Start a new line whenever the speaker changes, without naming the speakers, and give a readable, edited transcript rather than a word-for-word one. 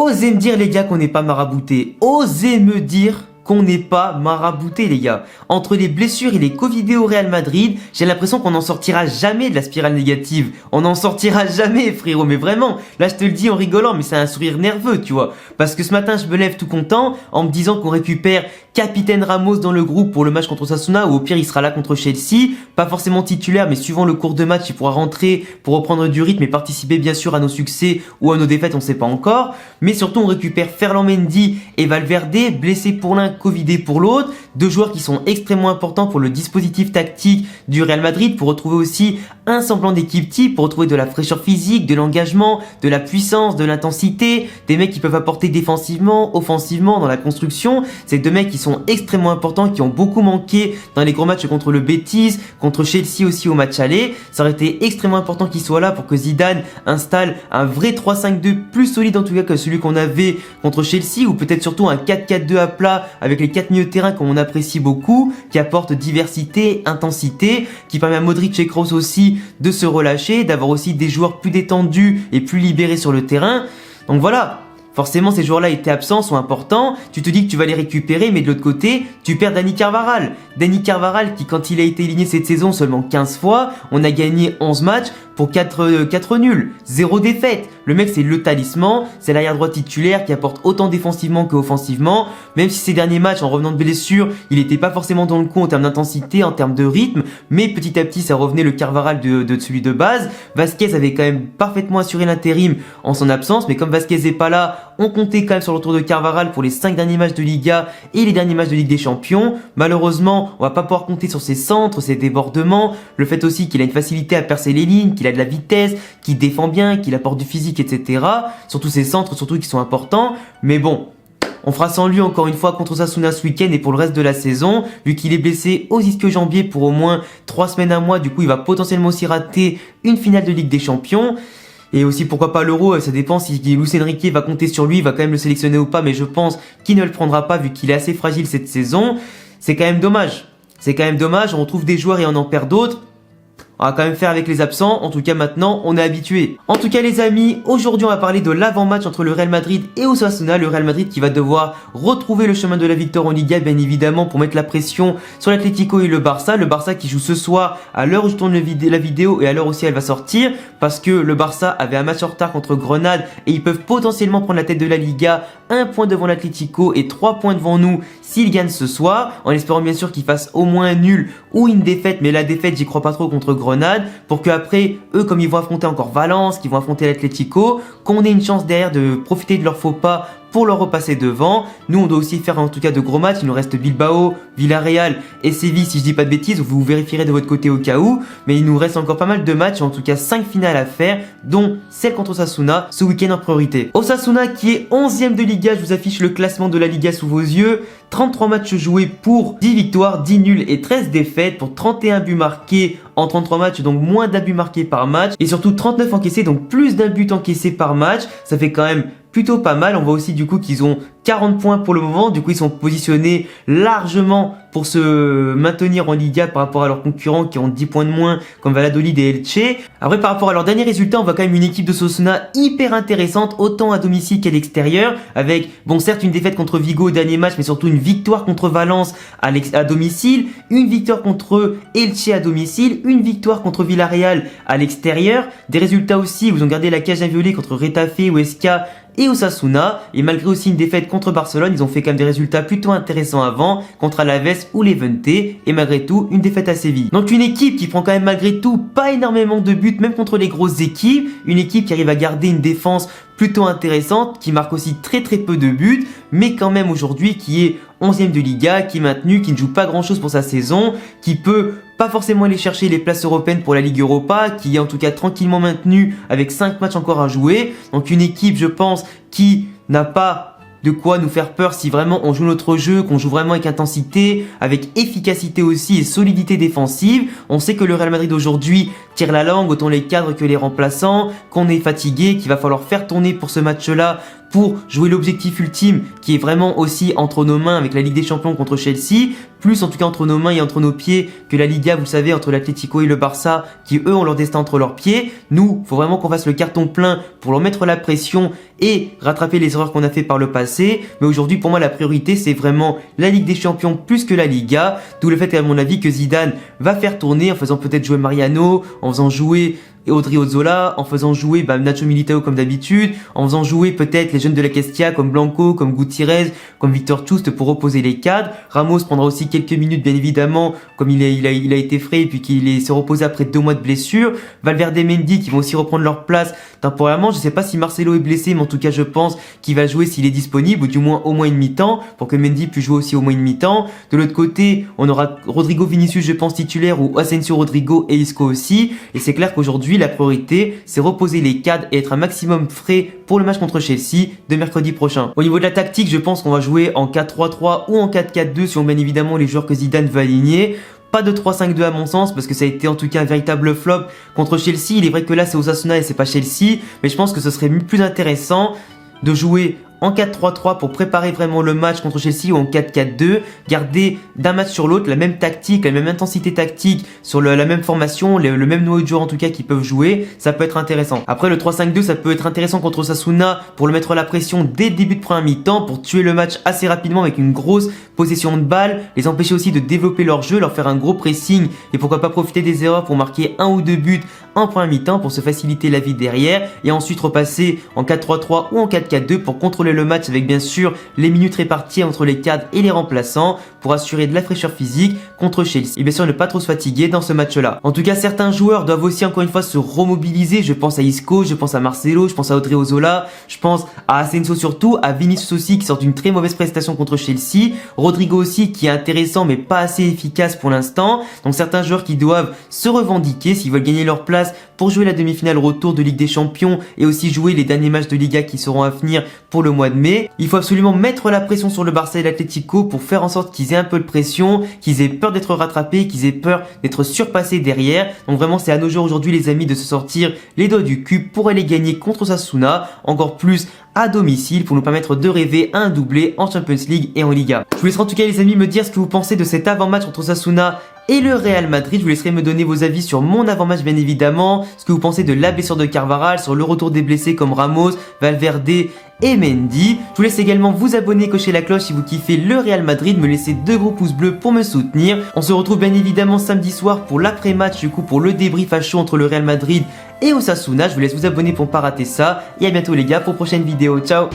Osez me dire les gars qu'on n'est pas marabouté. Osez me dire qu'on n'est pas marabouté les gars. Entre les blessures et les Covidés au Real Madrid, j'ai l'impression qu'on n'en sortira jamais de la spirale négative. On n'en sortira jamais frérot, mais vraiment. Là je te le dis en rigolant, mais c'est un sourire nerveux tu vois. Parce que ce matin je me lève tout content en me disant qu'on récupère Capitaine Ramos dans le groupe pour le match contre Osasuna, ou au pire il sera là contre Chelsea. Pas forcément titulaire, mais suivant le cours de match il pourra rentrer pour reprendre du rythme et participer bien sûr à nos succès ou à nos défaites, on sait pas encore. Mais surtout on récupère Ferland Mendy et Valverde, blessés pour l'un, Covidé pour l'autre, deux joueurs qui sont extrêmement importants pour le dispositif tactique du Real Madrid, pour retrouver aussi un semblant d'équipe type, pour retrouver de la fraîcheur physique, de l'engagement, de la puissance, de l'intensité, des mecs qui peuvent apporter défensivement, offensivement dans la construction. C'est deux mecs qui sont extrêmement importants, qui ont beaucoup manqué dans les gros matchs contre le Betis, contre Chelsea aussi au match aller. Ça aurait été extrêmement important qu'ils soient là pour que Zidane installe un vrai 3-5-2 plus solide en tout cas que celui qu'on avait contre Chelsea, ou peut-être surtout un 4-4-2 à plat avec les 4 milieux de terrain qu'on apprécie beaucoup, qui apporte diversité, intensité, qui permet à Modric et Kroos aussi de se relâcher, d'avoir aussi des joueurs plus détendus et plus libérés sur le terrain. Donc voilà. Forcément, ces joueurs-là étaient absents, sont importants. Tu te dis que tu vas les récupérer, mais de l'autre côté, tu perds Dani Carvajal. Dani Carvajal qui, quand il a été aligné cette saison seulement 15 fois, on a gagné 11 matchs pour 4 nuls, 0 défaite. Le mec, c'est le talisman, c'est l'arrière-droit titulaire qui apporte autant défensivement qu'offensivement. Même si ces derniers matchs, en revenant de blessure, il n'était pas forcément dans le coup en termes d'intensité, en termes de rythme, mais petit à petit, ça revenait le Carvajal de celui de base. Vasquez avait quand même parfaitement assuré l'intérim en son absence, mais comme Vasquez n'est pas là, on comptait quand même sur le retour de Carvajal pour les 5 derniers matchs de Liga et les derniers matchs de Ligue des Champions. Malheureusement, on va pas pouvoir compter sur ses centres, ses débordements, le fait aussi qu'il a une facilité à percer les lignes, qu'il a de la vitesse, qu'il défend bien, qu'il apporte du physique, etc. Surtout ses centres, surtout qui sont importants. Mais bon, on fera sans lui encore une fois contre Osasuna ce week-end et pour le reste de la saison, vu qu'il est blessé aux ischio-jambiers pour au moins 3 semaines à mois. Du coup, il va potentiellement aussi rater une finale de Ligue des Champions. Et aussi pourquoi pas l'Euro, ça dépend si Luis Enrique va compter sur lui, il va quand même le sélectionner ou pas, mais je pense qu'il ne le prendra pas vu qu'il est assez fragile cette saison. C'est quand même dommage. C'est quand même dommage, on retrouve des joueurs et on en perd d'autres. On va quand même faire avec les absents, en tout cas maintenant on est habitué. En tout cas les amis, aujourd'hui on va parler de l'avant-match entre le Real Madrid et Osasuna. Le Real Madrid qui va devoir retrouver le chemin de la victoire en Liga bien évidemment pour mettre la pression sur l'Atlético et le Barça. Le Barça qui joue ce soir à l'heure où je tourne la vidéo et à l'heure aussi elle va sortir, parce que le Barça avait un match en retard contre Grenade et ils peuvent potentiellement prendre la tête de la Liga, 1 point devant l'Atlético et 3 points devant nous s'ils gagnent ce soir, en espérant bien sûr qu'ils fassent au moins un nul ou une défaite, mais la défaite j'y crois pas trop contre Grenade, pour que après eux comme ils vont affronter encore Valence, qu'ils vont affronter l'Atlético, qu'on ait une chance derrière de profiter de leurs faux pas pour leur repasser devant. Nous on doit aussi faire en tout cas de gros matchs, il nous reste Bilbao, Villarreal et Séville si je dis pas de bêtises, vous vérifierez de votre côté au cas où, mais il nous reste encore pas mal de matchs, en tout cas 5 finales à faire, dont celle contre Osasuna ce week-end en priorité. Osasuna qui est 11e de Liga, je vous affiche le classement de la Liga sous vos yeux, 33 matchs joués pour 10 victoires, 10 nuls et 13 défaites pour 31 buts marqués en 33 matchs, donc moins d'un but marqué par match, et surtout 39 encaissés, donc plus d'un but encaissé par match, ça fait quand même plutôt pas mal. On voit aussi du coup qu'ils ont 40 points pour le moment, du coup ils sont positionnés largement pour se maintenir en Liga par rapport à leurs concurrents qui ont 10 points de moins comme Valladolid et Elche. Après par rapport à leurs derniers résultats, on voit quand même une équipe de Osasuna hyper intéressante, autant à domicile qu'à l'extérieur, avec bon certes une défaite contre Vigo au dernier match, mais surtout une victoire contre Valence à domicile, une victoire contre Elche à domicile, une victoire contre Villarreal à l'extérieur, des résultats aussi, ils ont gardé la cage inviolée contre Retafe, Huesca et Osasuna, et malgré aussi une défaite contre Barcelone, ils ont fait quand même des résultats plutôt intéressants avant, contre Alaves ou Levante, et malgré tout, une défaite à Séville. Donc une équipe qui prend quand même malgré tout pas énormément de buts, même contre les grosses équipes, une équipe qui arrive à garder une défense plutôt intéressante, qui marque aussi très peu de buts, mais quand même aujourd'hui qui est 11e de Liga, qui est maintenu, qui ne joue pas grand chose pour sa saison, qui peut pas forcément aller chercher les places européennes pour la Ligue Europa, qui est en tout cas tranquillement maintenu avec 5 matchs encore à jouer. Donc une équipe je pense qui n'a pas de quoi nous faire peur si vraiment on joue notre jeu, qu'on joue vraiment avec intensité, avec efficacité aussi et solidité défensive. On sait que le Real Madrid aujourd'hui tire la langue, autant les cadres que les remplaçants, qu'on est fatigué, qu'il va falloir faire tourner pour ce match-là pour jouer l'objectif ultime qui est vraiment aussi entre nos mains avec la Ligue des Champions contre Chelsea, plus en tout cas entre nos mains et entre nos pieds que la Liga, vous le savez, entre l'Atlético et le Barça qui eux ont leur destin entre leurs pieds. Nous, faut vraiment qu'on fasse le carton plein pour leur mettre la pression et rattraper les erreurs qu'on a fait par le passé. Mais aujourd'hui, pour moi, la priorité, c'est vraiment la Ligue des Champions plus que la Liga. D'où le fait, à mon avis, que Zidane va faire tourner en faisant peut-être jouer Mariano, en faisant jouer Odriozola, en faisant jouer Nacho Militao comme d'habitude, en faisant jouer peut-être les jeunes de la Castilla comme Blanco, comme Gutiérrez, comme Victor Chust pour reposer les cadres. Ramos prendra aussi quelques minutes bien évidemment, comme il a été frais et puis qu'il s'est reposé après 2 mois de blessure. Valverde et Mendy qui vont aussi reprendre leur place temporairement. Je sais pas si Marcelo est blessé, mais en tout cas je pense qu'il va jouer s'il est disponible, ou du moins au moins une mi-temps, pour que Mendy puisse jouer aussi au moins une mi-temps. De l'autre côté, on aura Rodrigo Vinicius, je pense, titulaire, ou Asensio, Rodrigo et Isco aussi. Et c'est clair qu'aujourd'hui, la priorité, c'est reposer les cadres et être un maximum frais pour le match contre Chelsea de mercredi prochain. Au niveau de la tactique, je pense qu'on va jouer en 4-3-3 ou en 4-4-2 si on bien évidemment les joueurs que Zidane veut aligner. Pas de 3-5-2 à mon sens, parce que ça a été en tout cas un véritable flop contre Chelsea. Il est vrai que là c'est Osasuna et c'est pas Chelsea, mais je pense que ce serait plus intéressant de jouer en 4-3-3 pour préparer vraiment le match contre Chelsea, ou en 4-4-2, garder d'un match sur l'autre la même tactique, la même intensité tactique sur la même formation, le même noyau de joueurs en tout cas qui peuvent jouer, ça peut être intéressant. Après le 3-5-2 ça peut être intéressant contre Osasuna pour le mettre la pression dès le début de première mi-temps, pour tuer le match assez rapidement avec une grosse possession de balle, les empêcher aussi de développer leur jeu, leur faire un gros pressing et pourquoi pas profiter des erreurs pour marquer 1 ou 2 buts en première mi-temps pour se faciliter la vie derrière, et ensuite repasser en 4-3-3 ou en 4-4-2 pour contrôler le match avec bien sûr les minutes réparties entre les cadres et les remplaçants pour assurer de la fraîcheur physique contre Chelsea et bien sûr ne pas trop se fatiguer dans ce match là. En tout cas certains joueurs doivent aussi encore une fois se remobiliser, je pense à Isco, je pense à Marcelo, je pense à Odriozola, je pense à Asensio surtout, à Vinicius aussi qui sort d'une très mauvaise prestation contre Chelsea, Rodrigo aussi qui est intéressant mais pas assez efficace pour l'instant. Donc certains joueurs qui doivent se revendiquer s'ils veulent gagner leur place pour jouer la demi-finale retour de Ligue des Champions et aussi jouer les derniers matchs de Liga qui seront à venir pour le mois de mai. Il faut absolument mettre la pression sur le Barça et l'Atlético pour faire en sorte qu'ils aient un peu de pression, qu'ils aient peur d'être rattrapés, qu'ils aient peur d'être surpassés derrière. Donc vraiment c'est à nos joueurs aujourd'hui les amis de se sortir les doigts du cul pour aller gagner contre Osasuna, encore plus à domicile, pour nous permettre de rêver à un doublé en Champions League et en Liga. Je vous laisserai en tout cas les amis me dire ce que vous pensez de cet avant-match entre Osasuna et le Real Madrid. Je vous laisserai me donner vos avis sur mon avant-match bien évidemment, ce que vous pensez de la blessure de Carvajal, sur le retour des blessés comme Ramos, Valverde et Mendy. Je vous laisse également vous abonner, cocher la cloche si vous kiffez le Real Madrid, me laisser 2 gros pouces bleus pour me soutenir. On se retrouve bien évidemment samedi soir pour l'après-match, du coup pour le débrief à chaud entre le Real Madrid et Osasuna. Je vous laisse vous abonner pour ne pas rater ça, et à bientôt les gars pour une prochaine vidéo. Ciao.